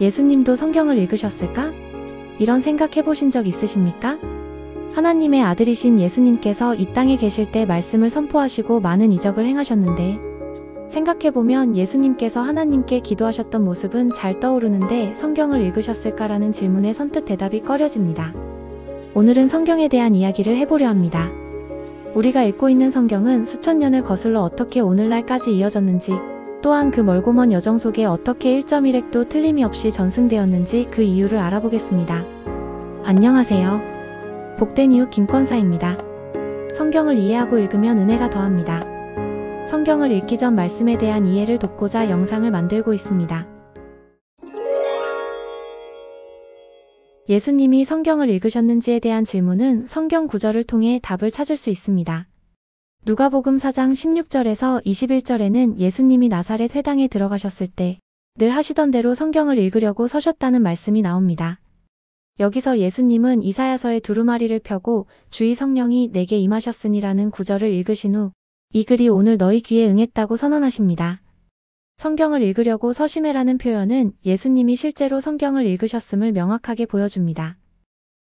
예수님도 성경을 읽으셨을까? 이런 생각 해보신 적 있으십니까? 하나님의 아들이신 예수님께서 이 땅에 계실 때 말씀을 선포하시고 많은 이적을 행하셨는데, 생각해보면 예수님께서 하나님께 기도하셨던 모습은 잘 떠오르는데 성경을 읽으셨을까라는 질문에 선뜻 대답이 꺼려집니다. 오늘은 성경에 대한 이야기를 해보려 합니다. 우리가 읽고 있는 성경은 수천 년을 거슬러 어떻게 오늘날까지 이어졌는지, 또한 그 멀고 먼 여정 속에 어떻게 1.1획도 틀림이 없이 전승되었는지 그 이유를 알아보겠습니다. 안녕하세요. 복된 이웃 김권사입니다. 성경을 이해하고 읽으면 은혜가 더합니다. 성경을 읽기 전 말씀에 대한 이해를 돕고자 영상을 만들고 있습니다. 예수님이 성경을 읽으셨는지에 대한 질문은 성경 구절을 통해 답을 찾을 수 있습니다. 누가복음 4장 16절에서 21절에는 예수님이 나사렛 회당에 들어가셨을 때 늘 하시던 대로 성경을 읽으려고 서셨다는 말씀이 나옵니다. 여기서 예수님은 이사야서의 두루마리를 펴고 주의 성령이 내게 임하셨으니라는 구절을 읽으신 후 이 글이 오늘 너희 귀에 응했다고 선언하십니다. 성경을 읽으려고 서심해라는 표현은 예수님이 실제로 성경을 읽으셨음을 명확하게 보여줍니다.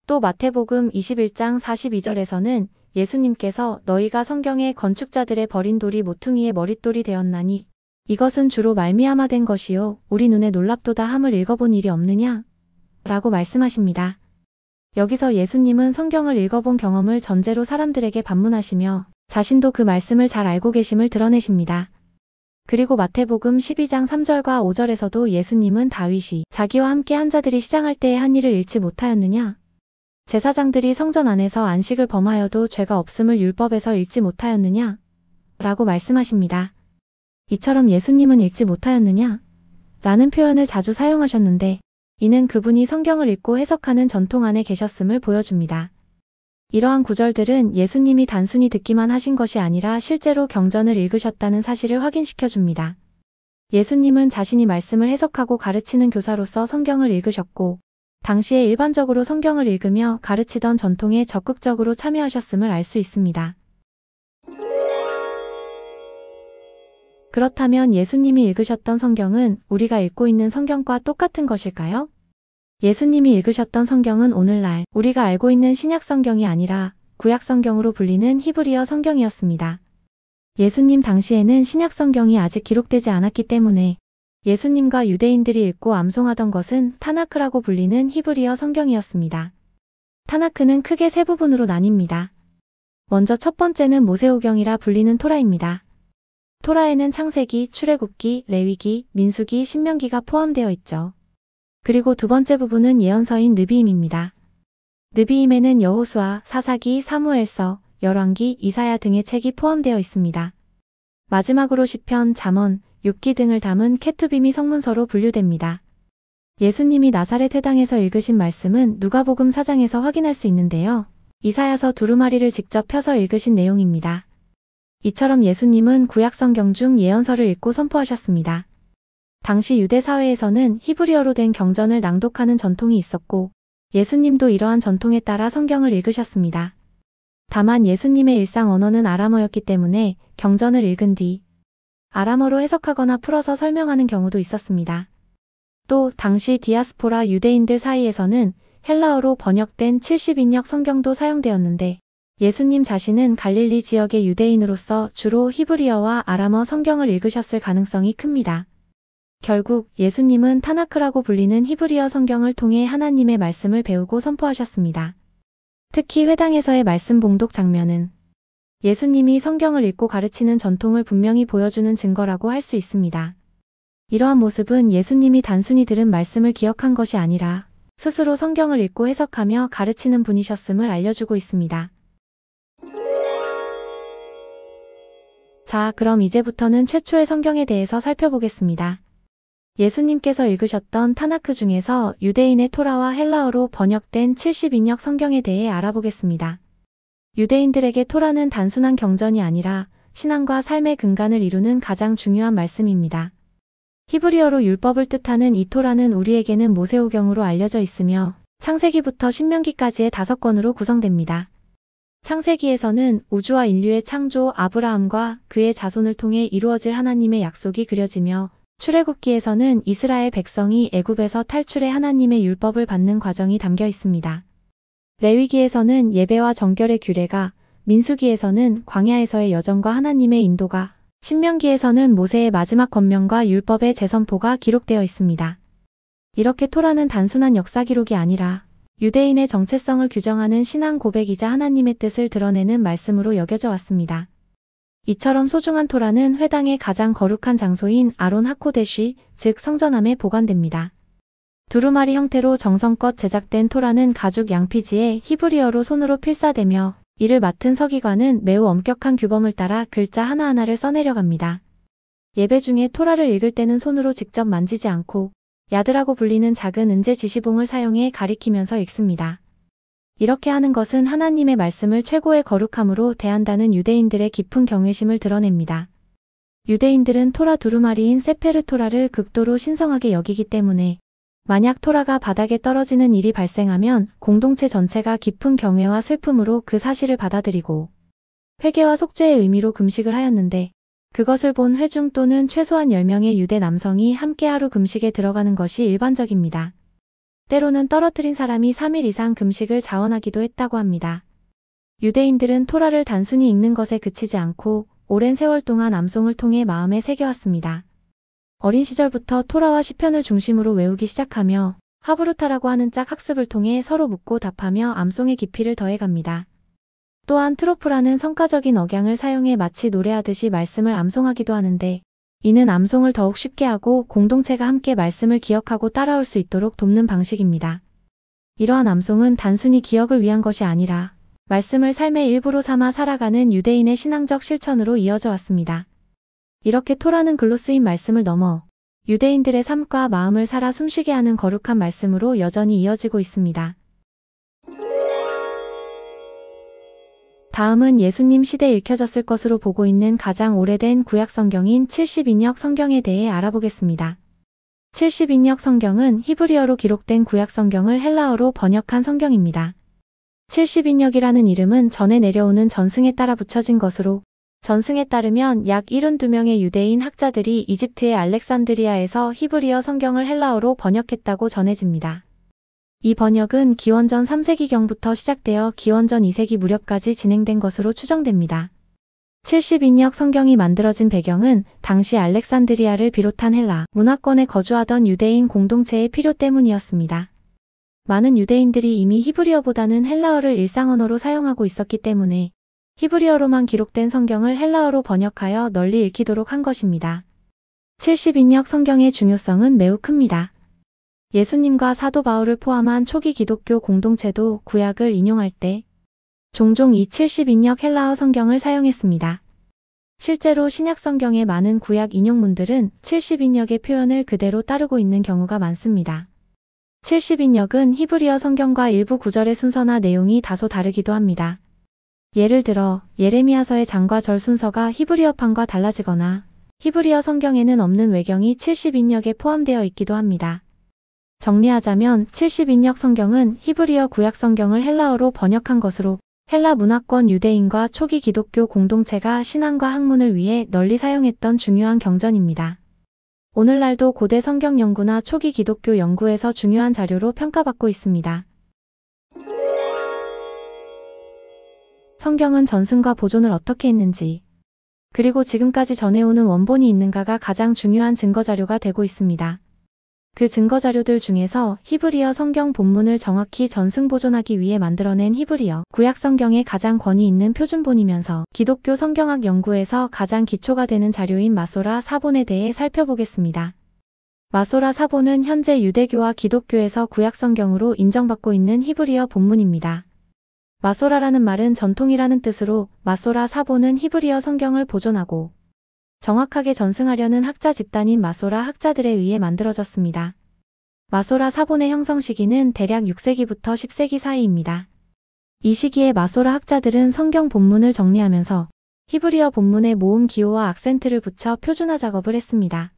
또 마태복음 21장 42절에서는 예수님께서 너희가 성경에 건축자들의 버린 돌이 모퉁이의 머릿돌이 되었나니 이것은 주로 말미암아 된 것이요 우리 눈에 놀랍도다 함을 읽어본 일이 없느냐? 라고 말씀하십니다. 여기서 예수님은 성경을 읽어본 경험을 전제로 사람들에게 반문하시며 자신도 그 말씀을 잘 알고 계심을 드러내십니다. 그리고 마태복음 12장 3절과 5절에서도 예수님은 다윗이 자기와 함께 한 자들이 시장할 때에 한 일을 잃지 못하였느냐? 제사장들이 성전 안에서 안식을 범하여도 죄가 없음을 율법에서 읽지 못하였느냐? 라고 말씀하십니다. 이처럼 예수님은 읽지 못하였느냐? 라는 표현을 자주 사용하셨는데 이는 그분이 성경을 읽고 해석하는 전통 안에 계셨음을 보여줍니다. 이러한 구절들은 예수님이 단순히 듣기만 하신 것이 아니라 실제로 경전을 읽으셨다는 사실을 확인시켜줍니다. 예수님은 자신이 말씀을 해석하고 가르치는 교사로서 성경을 읽으셨고 당시에 일반적으로 성경을 읽으며 가르치던 전통에 적극적으로 참여하셨음을 알 수 있습니다. 그렇다면 예수님이 읽으셨던 성경은 우리가 읽고 있는 성경과 똑같은 것일까요? 예수님이 읽으셨던 성경은 오늘날 우리가 알고 있는 신약 성경이 아니라 구약 성경으로 불리는 히브리어 성경이었습니다. 예수님 당시에는 신약 성경이 아직 기록되지 않았기 때문에 예수님과 유대인들이 읽고 암송하던 것은 타나크라고 불리는 히브리어 성경이었습니다. 타나크는 크게 세 부분으로 나뉩니다. 먼저 첫 번째는 모세오경이라 불리는 토라입니다. 토라에는 창세기, 출애굽기, 레위기, 민수기, 신명기가 포함되어 있죠. 그리고 두 번째 부분은 예언서인 느비임입니다. 느비임에는 여호수아, 사사기, 사무엘서, 열왕기, 이사야 등의 책이 포함되어 있습니다. 마지막으로 시편, 잠언, 욥기 등을 담은 케투빔이 성문서로 분류됩니다. 예수님이 나사렛 회당에서 읽으신 말씀은 누가복음 4장에서 확인할 수 있는데요. 이사야서 두루마리를 직접 펴서 읽으신 내용입니다. 이처럼 예수님은 구약 성경 중 예언서를 읽고 선포하셨습니다. 당시 유대 사회에서는 히브리어로 된 경전을 낭독하는 전통이 있었고 예수님도 이러한 전통에 따라 성경을 읽으셨습니다. 다만 예수님의 일상 언어는 아람어였기 때문에 경전을 읽은 뒤 아람어로 해석하거나 풀어서 설명하는 경우도 있었습니다. 또 당시 디아스포라 유대인들 사이에서는 헬라어로 번역된 70인역 성경도 사용되었는데 예수님 자신은 갈릴리 지역의 유대인으로서 주로 히브리어와 아람어 성경을 읽으셨을 가능성이 큽니다. 결국 예수님은 타나크라고 불리는 히브리어 성경을 통해 하나님의 말씀을 배우고 선포하셨습니다. 특히 회당에서의 말씀 봉독 장면은 예수님이 성경을 읽고 가르치는 전통을 분명히 보여주는 증거라고 할 수 있습니다. 이러한 모습은 예수님이 단순히 들은 말씀을 기억한 것이 아니라 스스로 성경을 읽고 해석하며 가르치는 분이셨음을 알려주고 있습니다. 자, 그럼 이제부터는 최초의 성경에 대해서 살펴보겠습니다. 예수님께서 읽으셨던 타나크 중에서 유대인의 토라와 헬라어로 번역된 70인역 성경에 대해 알아보겠습니다. 유대인들에게 토라는 단순한 경전이 아니라 신앙과 삶의 근간을 이루는 가장 중요한 말씀입니다. 히브리어로 율법을 뜻하는 이 토라는 우리에게는 모세오경으로 알려져 있으며 창세기부터 신명기까지의 5권으로 구성됩니다. 창세기에서는 우주와 인류의 창조 아브라함과 그의 자손을 통해 이루어질 하나님의 약속이 그려지며 출애굽기에서는 이스라엘 백성이 애굽에서 탈출해 하나님의 율법을 받는 과정이 담겨 있습니다. 레위기에서는 예배와 정결의 규례가, 민수기에서는 광야에서의 여정과 하나님의 인도가, 신명기에서는 모세의 마지막 권면과 율법의 재선포가 기록되어 있습니다. 이렇게 토라는 단순한 역사 기록이 아니라 유대인의 정체성을 규정하는 신앙 고백이자 하나님의 뜻을 드러내는 말씀으로 여겨져 왔습니다. 이처럼 소중한 토라는 회당의 가장 거룩한 장소인 아론 하코데쉬, 즉 성전함에 보관됩니다. 두루마리 형태로 정성껏 제작된 토라는 가죽 양피지에 히브리어로 손으로 필사되며 이를 맡은 서기관은 매우 엄격한 규범을 따라 글자 하나하나를 써내려갑니다. 예배 중에 토라를 읽을 때는 손으로 직접 만지지 않고 야드라고 불리는 작은 은제 지시봉을 사용해 가리키면서 읽습니다. 이렇게 하는 것은 하나님의 말씀을 최고의 거룩함으로 대한다는 유대인들의 깊은 경외심을 드러냅니다. 유대인들은 토라 두루마리인 세페르 토라를 극도로 신성하게 여기기 때문에 만약 토라가 바닥에 떨어지는 일이 발생하면 공동체 전체가 깊은 경외와 슬픔으로 그 사실을 받아들이고 회개와 속죄의 의미로 금식을 하였는데 그것을 본 회중 또는 최소한 10명의 유대 남성이 함께 하루 금식에 들어가는 것이 일반적입니다. 때로는 떨어뜨린 사람이 3일 이상 금식을 자원하기도 했다고 합니다. 유대인들은 토라를 단순히 읽는 것에 그치지 않고 오랜 세월 동안 암송을 통해 마음에 새겨왔습니다. 어린 시절부터 토라와 시편을 중심으로 외우기 시작하며 하브루타라고 하는 짝 학습을 통해 서로 묻고 답하며 암송의 깊이를 더해갑니다. 또한 트로프라는 성가적인 억양을 사용해 마치 노래하듯이 말씀을 암송하기도 하는데 이는 암송을 더욱 쉽게 하고 공동체가 함께 말씀을 기억하고 따라올 수 있도록 돕는 방식입니다. 이러한 암송은 단순히 기억을 위한 것이 아니라 말씀을 삶의 일부로 삼아 살아가는 유대인의 신앙적 실천으로 이어져 왔습니다. 이렇게 토라는 글로 쓰인 말씀을 넘어 유대인들의 삶과 마음을 살아 숨쉬게 하는 거룩한 말씀으로 여전히 이어지고 있습니다. 다음은 예수님 시대에 읽혀졌을 것으로 보고 있는 가장 오래된 구약 성경인 70인역 성경에 대해 알아보겠습니다. 70인역 성경은 히브리어로 기록된 구약 성경을 헬라어로 번역한 성경입니다. 70인역이라는 이름은 전에 내려오는 전승에 따라 붙여진 것으로 전승에 따르면 약 72명의 유대인 학자들이 이집트의 알렉산드리아에서 히브리어 성경을 헬라어로 번역했다고 전해집니다. 이 번역은 기원전 3세기경부터 시작되어 기원전 2세기 무렵까지 진행된 것으로 추정됩니다. 70인역 성경이 만들어진 배경은 당시 알렉산드리아를 비롯한 헬라 문화권에 거주하던 유대인 공동체의 필요 때문이었습니다. 많은 유대인들이 이미 히브리어보다는 헬라어를 일상 언어로 사용하고 있었기 때문에 히브리어로만 기록된 성경을 헬라어로 번역하여 널리 읽히도록 한 것입니다. 70인역 성경의 중요성은 매우 큽니다. 예수님과 사도 바울을 포함한 초기 기독교 공동체도 구약을 인용할 때 종종 이 70인역 헬라어 성경을 사용했습니다. 실제로 신약 성경의 많은 구약 인용문들은 70인역의 표현을 그대로 따르고 있는 경우가 많습니다. 70인역은 히브리어 성경과 일부 구절의 순서나 내용이 다소 다르기도 합니다. 예를 들어 예레미야서의 장과 절 순서가 히브리어판과 달라지거나 히브리어 성경에는 없는 외경이 70인역에 포함되어 있기도 합니다. 정리하자면 70인역 성경은 히브리어 구약 성경을 헬라어로 번역한 것으로 헬라 문화권 유대인과 초기 기독교 공동체가 신앙과 학문을 위해 널리 사용했던 중요한 경전입니다. 오늘날도 고대 성경 연구나 초기 기독교 연구에서 중요한 자료로 평가받고 있습니다. 성경은 전승과 보존을 어떻게 했는지, 그리고 지금까지 전해오는 원본이 있는가가 가장 중요한 증거자료가 되고 있습니다. 그 증거자료들 중에서 히브리어 성경 본문을 정확히 전승 보존하기 위해 만들어낸 히브리어 구약 성경의 가장 권위 있는 표준본이면서 기독교 성경학 연구에서 가장 기초가 되는 자료인 마소라 사본에 대해 살펴보겠습니다. 마소라 사본은 현재 유대교와 기독교에서 구약 성경으로 인정받고 있는 히브리어 본문입니다. 마소라라는 말은 전통이라는 뜻으로 마소라 사본은 히브리어 성경을 보존하고 정확하게 전승하려는 학자 집단인 마소라 학자들에 의해 만들어졌습니다. 마소라 사본의 형성 시기는 대략 6세기부터 10세기 사이입니다. 이 시기에 마소라 학자들은 성경 본문을 정리하면서 히브리어 본문에 모음 기호와 악센트를 붙여 표준화 작업을 했습니다.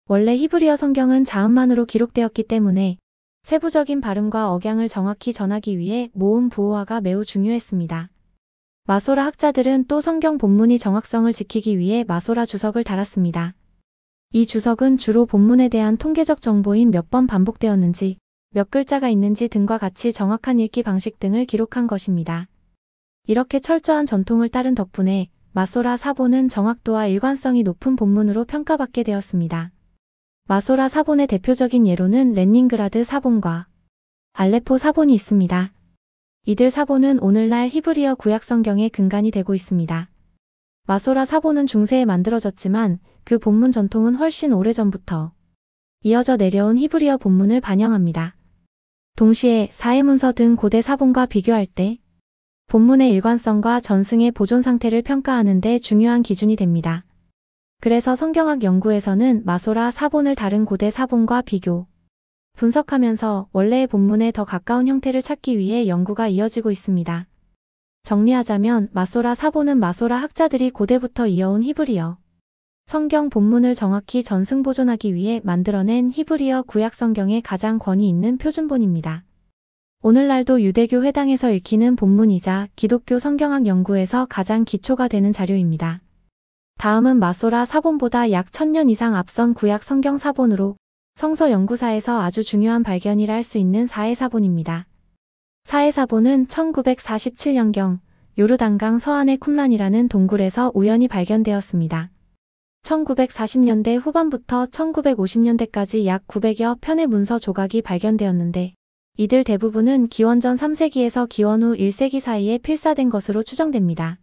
원래 히브리어 성경은 자음만으로 기록되었기 때문에 세부적인 발음과 억양을 정확히 전하기 위해 모음 부호화가 매우 중요했습니다. 마소라 학자들은 또 성경 본문이 정확성을 지키기 위해 마소라 주석을 달았습니다. 이 주석은 주로 본문에 대한 통계적 정보인 몇 번 반복되었는지, 몇 글자가 있는지 등과 같이 정확한 읽기 방식 등을 기록한 것입니다. 이렇게 철저한 전통을 따른 덕분에 마소라 사본은 정확도와 일관성이 높은 본문으로 평가받게 되었습니다. 마소라 사본의 대표적인 예로는 레닌그라드 사본과 알레포 사본이 있습니다. 이들 사본은 오늘날 히브리어 구약 성경의 근간이 되고 있습니다. 마소라 사본은 중세에 만들어졌지만 그 본문 전통은 훨씬 오래전부터 이어져 내려온 히브리어 본문을 반영합니다. 동시에 사해문서 등 고대 사본과 비교할 때 본문의 일관성과 전승의 보존 상태를 평가하는 데 중요한 기준이 됩니다. 그래서 성경학 연구에서는 마소라 사본을 다른 고대 사본과 비교, 분석하면서 원래의 본문에 더 가까운 형태를 찾기 위해 연구가 이어지고 있습니다. 정리하자면 마소라 사본은 마소라 학자들이 고대부터 이어온 히브리어 성경 본문을 정확히 전승 보존하기 위해 만들어낸 히브리어 구약 성경의 가장 권위 있는 표준본입니다. 오늘날도 유대교 회당에서 읽히는 본문이자 기독교 성경학 연구에서 가장 기초가 되는 자료입니다. 다음은 마소라 사본보다 약 1000년 이상 앞선 구약 성경 사본으로 성서 연구사에서 아주 중요한 발견이라 할 수 있는 사해사본입니다. 사해사본은 1947년경 요르단강 서안의 쿰란이라는 동굴에서 우연히 발견되었습니다. 1940년대 후반부터 1950년대까지 약 900여 편의 문서 조각이 발견되었는데 이들 대부분은 기원전 3세기에서 기원 후 1세기 사이에 필사된 것으로 추정됩니다.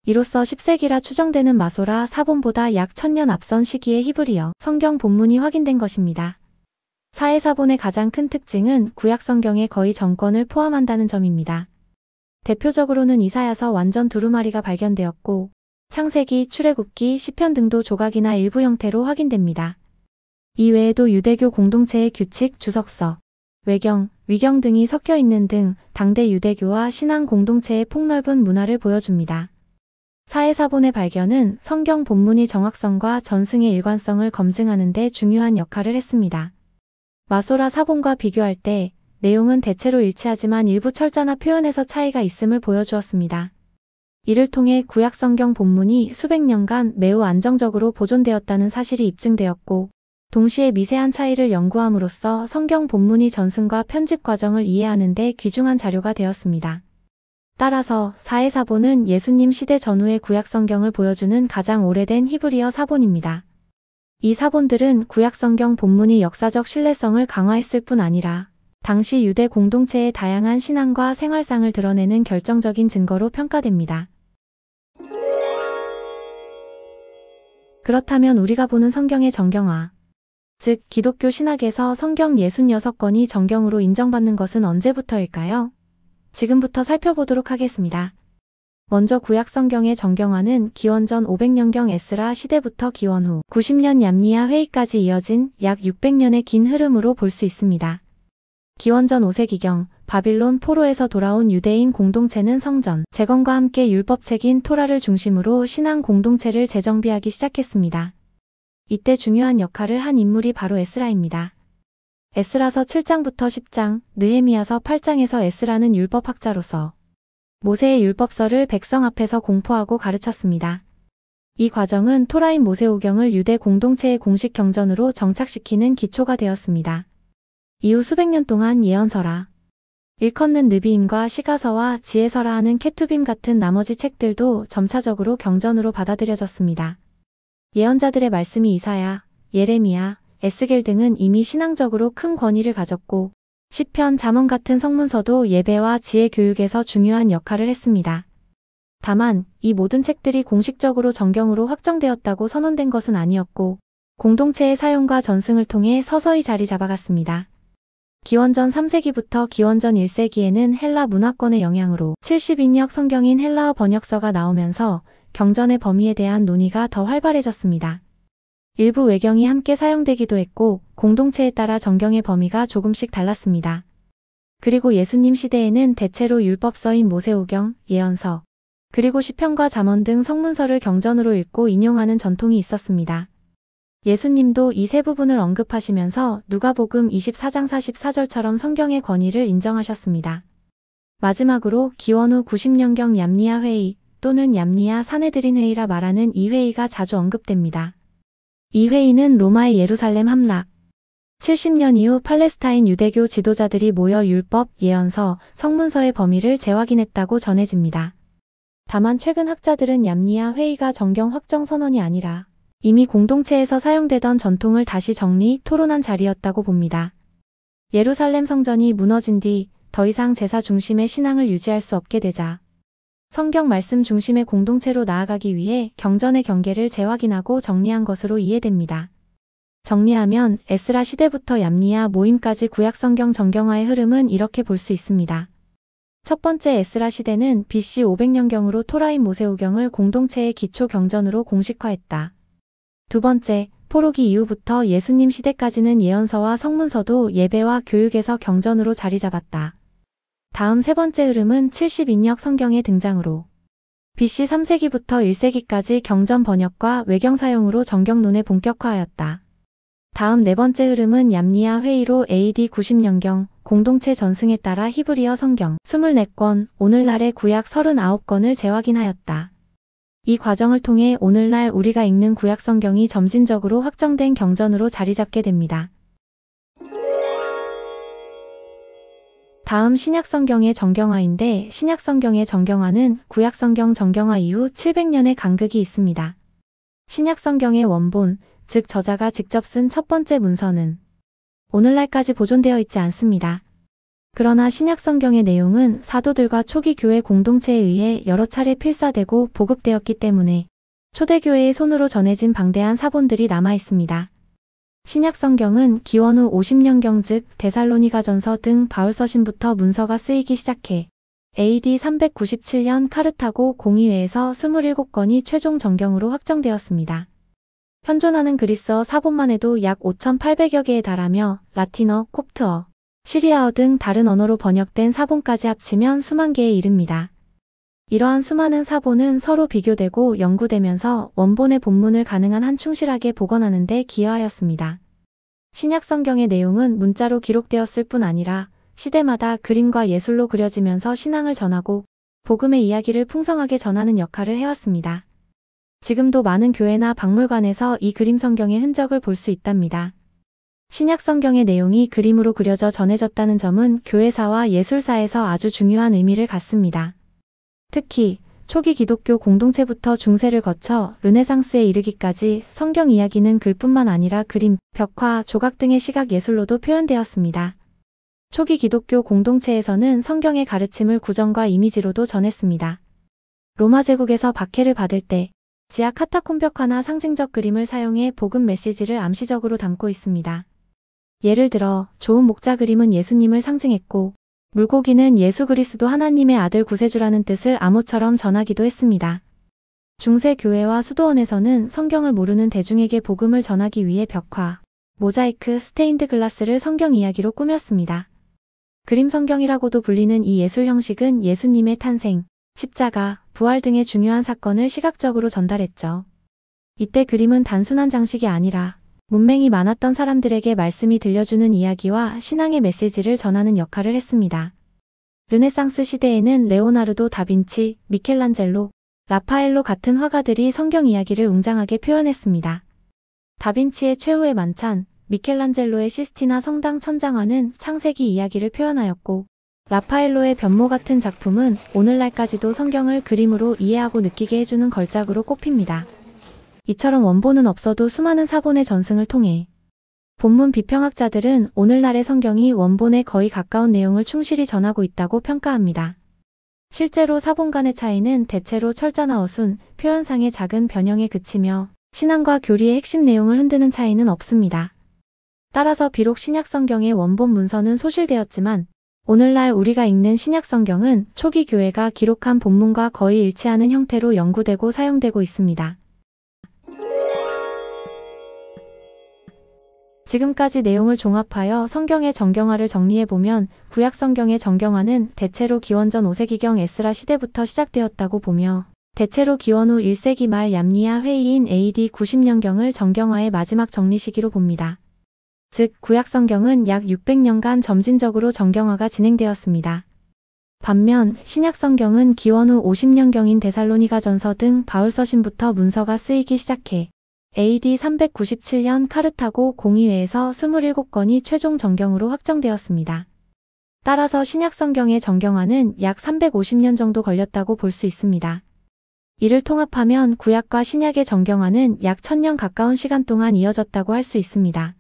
이로써 10세기라 추정되는 마소라 사본보다 약 1000년 앞선 시기의 히브리어 성경 본문이 확인된 것입니다. 사해사본의 가장 큰 특징은 구약 성경의 거의 전권을 포함한다는 점입니다. 대표적으로는 이사야서 완전 두루마리가 발견되었고 창세기, 출애굽기, 시편 등도 조각이나 일부 형태로 확인됩니다. 이 외에도 유대교 공동체의 규칙, 주석서, 외경, 위경 등이 섞여 있는 등 당대 유대교와 신앙 공동체의 폭넓은 문화를 보여줍니다. 사해사본의 발견은 성경 본문의 정확성과 전승의 일관성을 검증하는 데 중요한 역할을 했습니다. 마소라 사본과 비교할 때 내용은 대체로 일치하지만 일부 철자나 표현에서 차이가 있음을 보여주었습니다. 이를 통해 구약 성경 본문이 수백 년간 매우 안정적으로 보존되었다는 사실이 입증되었고 동시에 미세한 차이를 연구함으로써 성경 본문의 전승과 편집 과정을 이해하는 데 귀중한 자료가 되었습니다. 따라서 사해사본은 예수님 시대 전후의 구약 성경을 보여주는 가장 오래된 히브리어 사본입니다. 이 사본들은 구약 성경 본문의 역사적 신뢰성을 강화했을 뿐 아니라 당시 유대 공동체의 다양한 신앙과 생활상을 드러내는 결정적인 증거로 평가됩니다. 그렇다면 우리가 보는 성경의 정경화, 즉 기독교 신학에서 성경 66권이 정경으로 인정받는 것은 언제부터일까요? 지금부터 살펴보도록 하겠습니다. 먼저 구약 성경의 정경화는 기원전 500년경 에스라 시대부터 기원 후 90년 얌니아 회의까지 이어진 약 600년의 긴 흐름으로 볼 수 있습니다. 기원전 5세기경 바빌론 포로에서 돌아온 유대인 공동체는 성전 재건과 함께 율법책인 토라를 중심으로 신앙 공동체를 재정비하기 시작했습니다. 이때 중요한 역할을 한 인물이 바로 에스라입니다. 에스라서 7장부터 10장, 느헤미야서 8장에서 에스라는 율법학자로서 모세의 율법서를 백성 앞에서 공포하고 가르쳤습니다. 이 과정은 토라인 모세오경을 유대 공동체의 공식 경전으로 정착시키는 기초가 되었습니다. 이후 수백 년 동안 예언서라, 일컫는 느비임과 시가서와 지혜서라 하는 케투빔 같은 나머지 책들도 점차적으로 경전으로 받아들여졌습니다. 예언자들의 말씀이 이사야, 예레미야, 에스겔 등은 이미 신앙적으로 큰 권위를 가졌고 시편, 잠언 같은 성문서도 예배와 지혜 교육에서 중요한 역할을 했습니다. 다만 이 모든 책들이 공식적으로 정경으로 확정되었다고 선언된 것은 아니었고 공동체의 사용과 전승을 통해 서서히 자리 잡아갔습니다. 기원전 3세기부터 기원전 1세기에는 헬라 문화권의 영향으로 70인역 성경인 헬라어 번역서가 나오면서 경전의 범위에 대한 논의가 더 활발해졌습니다. 일부 외경이 함께 사용되기도 했고 공동체에 따라 정경의 범위가 조금씩 달랐습니다. 그리고 예수님 시대에는 대체로 율법서인 모세오경, 예언서, 그리고 시편과 잠언 등 성문서를 경전으로 읽고 인용하는 전통이 있었습니다. 예수님도 이 세 부분을 언급하시면서 누가복음 24장 44절처럼 성경의 권위를 인정하셨습니다. 마지막으로 기원 후 90년경 얌니아 회의 또는 얌니아 사네드린 회의라 말하는 이 회의가 자주 언급됩니다. 이 회의는 로마의 예루살렘 함락, 70년 이후 팔레스타인 유대교 지도자들이 모여 율법, 예언서, 성문서의 범위를 재확인했다고 전해집니다. 다만 최근 학자들은 얌니아 회의가 정경 확정 선언이 아니라 이미 공동체에서 사용되던 전통을 다시 정리, 토론한 자리였다고 봅니다. 예루살렘 성전이 무너진 뒤 더 이상 제사 중심의 신앙을 유지할 수 없게 되자 성경 말씀 중심의 공동체로 나아가기 위해 경전의 경계를 재확인하고 정리한 것으로 이해됩니다. 정리하면 에스라 시대부터 얌니아 모임까지 구약 성경 정경화의 흐름은 이렇게 볼 수 있습니다. 첫 번째 에스라 시대는 BC 500년경으로 토라인 모세오경을 공동체의 기초 경전으로 공식화했다. 두 번째, 포로기 이후부터 예수님 시대까지는 예언서와 성문서도 예배와 교육에서 경전으로 자리 잡았다. 다음 세 번째 흐름은 70인역 성경의 등장으로 BC 3세기부터 1세기까지 경전 번역과 외경 사용으로 정경론에 본격화하였다. 다음 네 번째 흐름은 얌니아 회의로 AD 90년경 공동체 전승에 따라 히브리어 성경 24권, 오늘날의 구약 39권을 재확인하였다. 이 과정을 통해 오늘날 우리가 읽는 구약 성경이 점진적으로 확정된 경전으로 자리 잡게 됩니다. 다음 신약 성경의 정경화인데 신약 성경의 정경화는 구약 성경 정경화 이후 700년의 간극이 있습니다. 신약 성경의 원본, 즉 저자가 직접 쓴 첫 번째 문서는 오늘날까지 보존되어 있지 않습니다. 그러나 신약 성경의 내용은 사도들과 초기 교회 공동체에 의해 여러 차례 필사되고 보급되었기 때문에 초대교회의 손으로 전해진 방대한 사본들이 남아 있습니다. 신약 성경은 기원 후 50년경 즉 데살로니가전서 등 바울서신부터 문서가 쓰이기 시작해 AD 397년 카르타고 공의회에서 27권이 최종 정경으로 확정되었습니다. 현존하는 그리스어 사본만 해도 약 5,800여 개에 달하며 라틴어, 콥트어, 시리아어 등 다른 언어로 번역된 사본까지 합치면 수만 개에 이릅니다. 이러한 수많은 사본은 서로 비교되고 연구되면서 원본의 본문을 가능한 한 충실하게 복원하는 데 기여하였습니다. 신약 성경의 내용은 문자로 기록되었을 뿐 아니라 시대마다 그림과 예술로 그려지면서 신앙을 전하고 복음의 이야기를 풍성하게 전하는 역할을 해왔습니다. 지금도 많은 교회나 박물관에서 이 그림 성경의 흔적을 볼 수 있답니다. 신약 성경의 내용이 그림으로 그려져 전해졌다는 점은 교회사와 예술사에서 아주 중요한 의미를 갖습니다. 특히 초기 기독교 공동체부터 중세를 거쳐 르네상스에 이르기까지 성경 이야기는 글뿐만 아니라 그림, 벽화, 조각 등의 시각 예술로도 표현되었습니다. 초기 기독교 공동체에서는 성경의 가르침을 구전과 이미지로도 전했습니다. 로마 제국에서 박해를 받을 때 지하 카타콤 벽화나 상징적 그림을 사용해 복음 메시지를 암시적으로 담고 있습니다. 예를 들어 좋은 목자 그림은 예수님을 상징했고 물고기는 예수 그리스도 하나님의 아들 구세주라는 뜻을 암호처럼 전하기도 했습니다. 중세 교회와 수도원에서는 성경을 모르는 대중에게 복음을 전하기 위해 벽화, 모자이크, 스테인드 글라스를 성경 이야기로 꾸몄습니다. 그림 성경이라고도 불리는 이 예술 형식은 예수님의 탄생, 십자가, 부활 등의 중요한 사건을 시각적으로 전달했죠. 이때 그림은 단순한 장식이 아니라 문맹이 많았던 사람들에게 말씀이 들려주는 이야기와 신앙의 메시지를 전하는 역할을 했습니다. 르네상스 시대에는 레오나르도 다빈치, 미켈란젤로, 라파엘로 같은 화가들이 성경 이야기를 웅장하게 표현했습니다. 다빈치의 최후의 만찬, 미켈란젤로의 시스티나 성당 천장화는 창세기 이야기를 표현하였고 라파엘로의 변모 같은 작품은 오늘날까지도 성경을 그림으로 이해하고 느끼게 해주는 걸작으로 꼽힙니다. 이처럼 원본은 없어도 수많은 사본의 전승을 통해 본문 비평학자들은 오늘날의 성경이 원본에 거의 가까운 내용을 충실히 전하고 있다고 평가합니다. 실제로 사본 간의 차이는 대체로 철자나 어순, 표현상의 작은 변형에 그치며 신앙과 교리의 핵심 내용을 흔드는 차이는 없습니다. 따라서 비록 신약 성경의 원본 문서는 소실되었지만 오늘날 우리가 읽는 신약 성경은 초기 교회가 기록한 본문과 거의 일치하는 형태로 연구되고 사용되고 있습니다. 지금까지 내용을 종합하여 성경의 정경화를 정리해보면 구약 성경의 정경화는 대체로 기원전 5세기경 에스라 시대부터 시작되었다고 보며 대체로 기원 후 1세기 말 얌니아 회의인 AD 90년경을 정경화의 마지막 정리 시기로 봅니다. 즉 구약 성경은 약 600년간 점진적으로 정경화가 진행되었습니다. 반면 신약 성경은 기원 후 50년경인 데살로니가전서 등 바울서신부터 문서가 쓰이기 시작해 AD 397년 카르타고 공의회에서 27권이 최종 정경으로 확정되었습니다. 따라서 신약 성경의 정경화는 약 350년 정도 걸렸다고 볼 수 있습니다. 이를 통합하면 구약과 신약의 정경화는 약 1000년 가까운 시간 동안 이어졌다고 할 수 있습니다.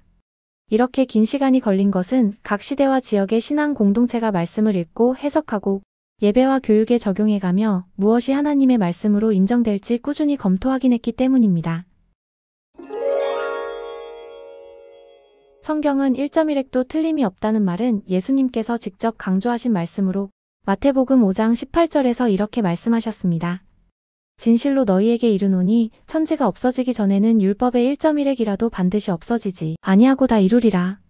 이렇게 긴 시간이 걸린 것은 각 시대와 지역의 신앙 공동체가 말씀을 읽고 해석하고 예배와 교육에 적용해가며 무엇이 하나님의 말씀으로 인정될지 꾸준히 검토하긴 했기 때문입니다. 성경은 1.1획도 틀림이 없다는 말은 예수님께서 직접 강조하신 말씀으로 마태복음 5장 18절에서 이렇게 말씀하셨습니다. 진실로 너희에게 이르노니 천지가 없어지기 전에는 율법의 1.1획이라도 반드시 없어지지 아니하고 다 이루리라.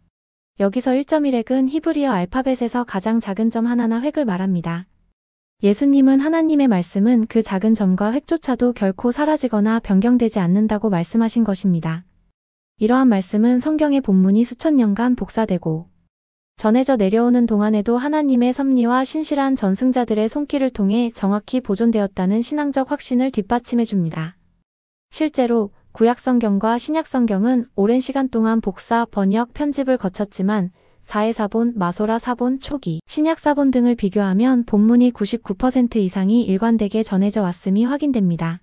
여기서 1.1획은 히브리어 알파벳에서 가장 작은 점 하나나 획을 말합니다. 예수님은 하나님의 말씀은 그 작은 점과 획조차도 결코 사라지거나 변경되지 않는다고 말씀하신 것입니다. 이러한 말씀은 성경의 본문이 수천 년간 복사되고 전해져 내려오는 동안에도 하나님의 섭리와 신실한 전승자들의 손길을 통해 정확히 보존되었다는 신앙적 확신을 뒷받침해 줍니다. 실제로 구약 성경과 신약 성경은 오랜 시간 동안 복사, 번역, 편집을 거쳤지만 사해사본, 마소라 사본, 초기, 신약 사본 등을 비교하면 본문이 99% 이상이 일관되게 전해져 왔음이 확인됩니다.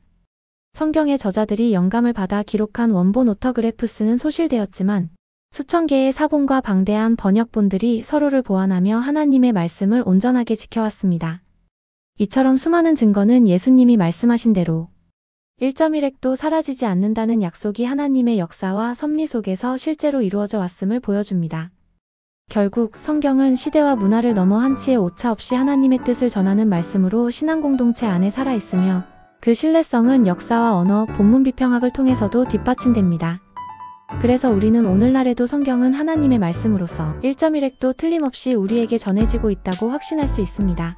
성경의 저자들이 영감을 받아 기록한 원본 오터그래프스는 소실되었지만 수천 개의 사본과 방대한 번역본들이 서로를 보완하며 하나님의 말씀을 온전하게 지켜왔습니다. 이처럼 수많은 증거는 예수님이 말씀하신 대로 1.1획도 사라지지 않는다는 약속이 하나님의 역사와 섭리 속에서 실제로 이루어져 왔음을 보여줍니다. 결국 성경은 시대와 문화를 넘어 한치의 오차 없이 하나님의 뜻을 전하는 말씀으로 신앙 공동체 안에 살아있으며 그 신뢰성은 역사와 언어, 본문 비평학을 통해서도 뒷받침됩니다. 그래서 우리는 오늘날에도 성경은 하나님의 말씀으로서 1.1획도 틀림없이 우리에게 전해지고 있다고 확신할 수 있습니다.